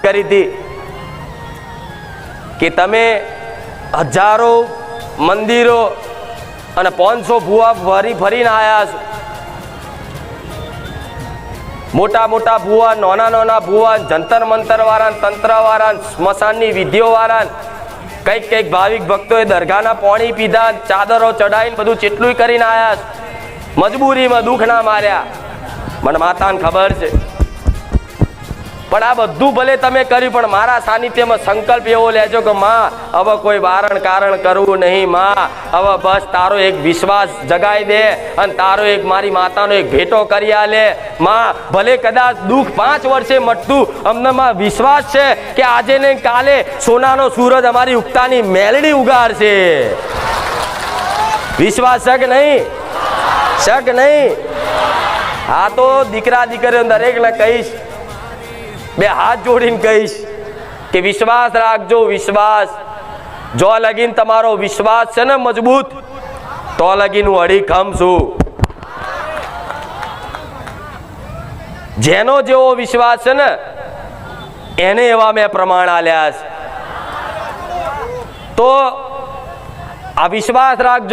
કરી હતી કે તમે હજારો મંદિરો અને 500 ભૂવા ફરીને આવ્યા છો. મોટા મોટા ભૂવા, નાના નાના ભૂવા, જંતર મંતર વાળા, તંત્ર વાળા, સ્મશાનની વિધિઓ વાળા, કઈક ભાવિક ભક્તોએ દરગાહના પાણી પીધા, ચાદરો ચડાવીને બધું કેટલું કરીને આવ્યા છો. મજબૂરીમાં દુઃખ ના માર્યા, મને માતાને ખબર છે. પણ આ બધું ભલે તમે કર્યું, પણ મારા સાનિધ્યમાં સંકલ્પ એવો લેજો કે માં હવે કોઈ વારણ કારણ કરવું નહીં. માં હવે બસ તારો એક વિશ્વાસ જગાઈ દે અને તારો એક મારી માતાનો એક ભેટો કરી આલે. માં ભલે કદાચ દુઃખ 5 વર્ષે મટતું, અમને માં વિશ્વાસ છે કે આજે ને કાલે સોનાનો સૂરજ અમારી ઉગતાની મેલડી ઉગાડશે. વિશ્વાસ છે કે નહીં? છે કે નહીં? હા, તો દીકરા દીકરીઓ દરેકને કહીશ, બે હાથ જોડીને કહીશ કે વિશ્વાસ રાખજો. વિશ્વાસ જો લગીન તમારો વિશ્વાસ છે ને મજબૂત, તો લગીન હું અડીખમ છું. જેનો જેવો વિશ્વાસ છે ને એને એવા મેં પ્રમાણ આલ્યા છે. તો આ વિશ્વાસ રાખજો.